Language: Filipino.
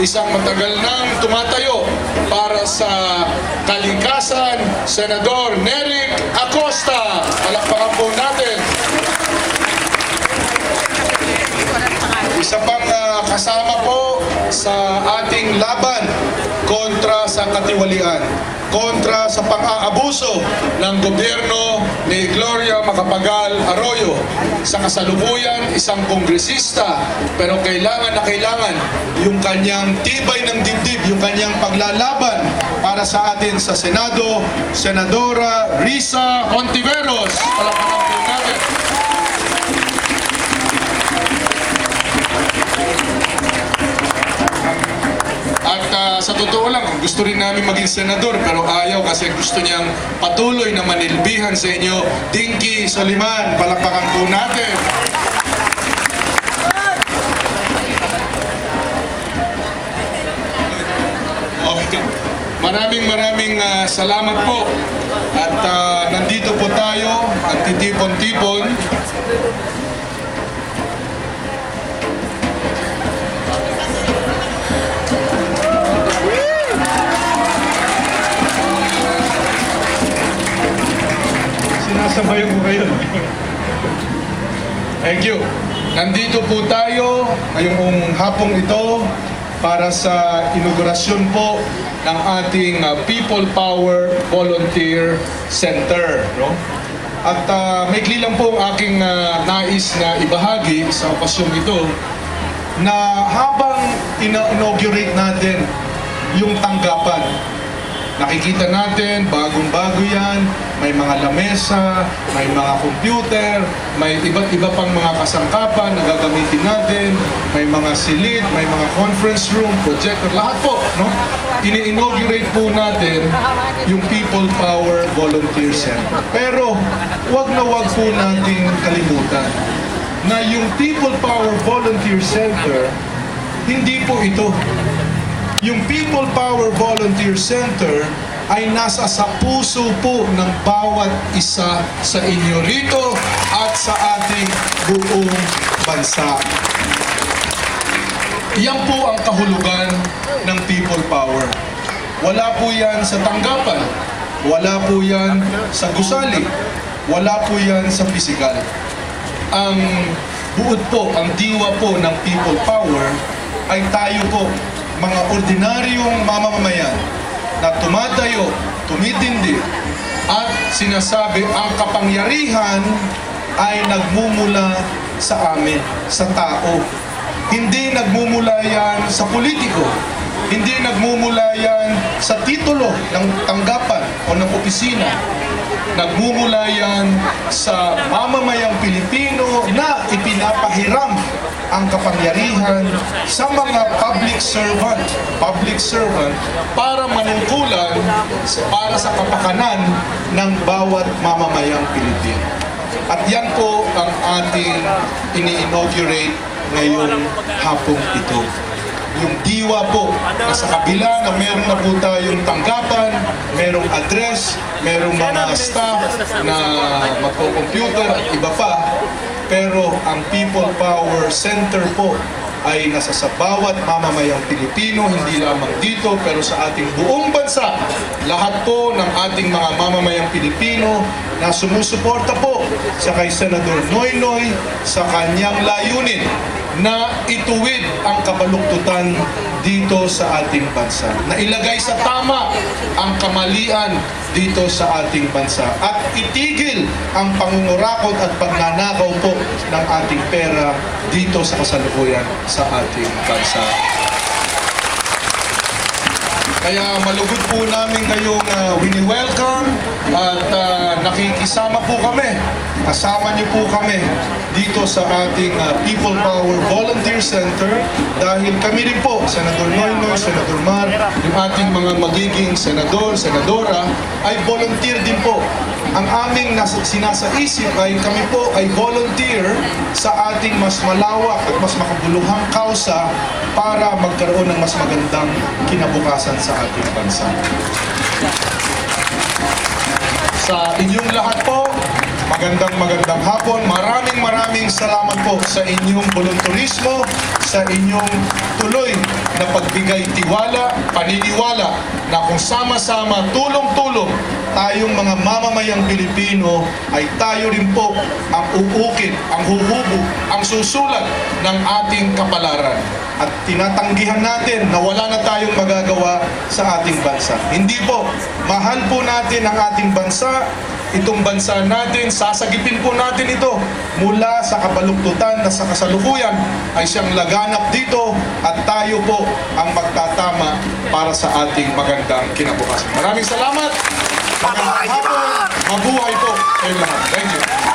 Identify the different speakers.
Speaker 1: isang matagal nang tumatayo para sa kalikasan, Senador Nery Acosta. Palakpakan po natin. Isa pang kasama po sa ating laban kontra sa katiwalian, kontra sa pang-aabuso ng gobyerno ni Gloria Macapagal Arroyo. Sa kasalukuyan, isang kongresista, pero kailangan na kailangan yung kanyang tibay ng dibdib, yung kanyang paglalaban para sa atin sa Senado, Senadora Risa Hontiveros. Palakpakan po natin. At sa totoo lang, gusto rin namin maging senador pero ayaw kasi gusto niyang patuloy na manilbihan sa inyo. Dinky Soliman, palakpakan po natin. Okay. Maraming salamat po. At nandito po tayo, nagtitipon-tipon.
Speaker 2: Sinasabayan ko kayo.
Speaker 1: Thank you. Nandito po tayo ngayong hapong ito para sa inaugurasyon po ng ating People Power Volunteer Center. No? At maikli lang po ang aking nais na ibahagi sa okasyong ito na habang inaugurate natin yung tanggapan, nakikita natin, bagong-bago yan, may mga lamesa, may mga computer, may iba't iba pang mga kasangkapan na gagamitin natin, may mga silid, may mga conference room, projector, lahat po, no? Ini-inaugurate po natin yung People Power Volunteer Center. Pero, wag na wag po nating kalimutan na yung People Power Volunteer Center, hindi po ito. Yung People Power Volunteer Center ay nasa sa puso po ng bawat isa sa inyo rito at sa ating buong bansa. Yan po ang kahulugan ng People Power. Wala po yan sa tanggapan, wala po yan sa gusali, wala po yan sa pisikal. Ang buod po, ang diwa po ng People Power ay tayo po, mga ordinaryong mamamayan na tumatayo, tumitindi, at sinasabi ang kapangyarihan ay nagmumula sa amin, sa tao. Hindi nagmumula yan sa politiko. Hindi nagmumula yan sa titulo ng tanggapan o ng opisina. Nagmumula yan sa mamamayang Pilipino na ipinapahiram ang kapangyarihan sa mga public servant para manungkulan para sa kapakanan ng bawat mamamayang Pilipino. At yan po ang ating ini-inaugurate ngayong hapong ito. Yung diwa po na sa kabila na meron na po tayong tanggapan, merong address, merong mga staff na magpo-computer at iba pa, pero ang People Power Center po ay nasa sa bawat mamamayang Pilipino, hindi lamang dito pero sa ating buong bansa. Lahat po ng ating mga mamamayang Pilipino na sumusuporta po sa kay Senador Noynoy sa kanyang layunin na ituwid ang kabaluktutan dito sa ating bansa, na ilagay sa tama ang kamalian dito sa ating bansa at itigil ang pangungurakot at pagnanakaw po ng ating pera dito sa kasalukuyan sa ating bansa. Kaya malugod po namin kayong wini-welcome at nakikisama po kami. Kasama niyo po kami dito sa ating People Power Volunteer Center dahil kami rin po, Senador Noynoy, Senador Mar, yung ating mga magiging senador, senadora, ay volunteer din po. Ang aming sinasaisip ay kami po ay volunteer sa ating mas malawak at mas makabuluhang kausa para magkaroon ng mas magandang kinabukasan sa ating bansa. Sa inyong lahat po, magandang hapon. Maraming salamat po sa inyong volunteerismo, sa inyong tuloy na pagbigay tiwala, paniniwala na kung sama-sama, tulong-tulong, tayong mga mamamayang Pilipino ay tayo rin po ang uukit, ang huhubog, ang susulat ng ating kapalaran. At tinatanggihan natin na wala na tayong magagawa sa ating bansa. Hindi po, mahal po natin ang ating bansa. Itong bansa natin, sasagipin po natin ito mula sa kabaluktutan na sa kasalukuyan ay siyang laganap dito at tayo po ang magtatama para sa ating magandang kinabukasan. Maraming salamat. Magandang hapon. Mabuhay po kayong lahat. Thank you.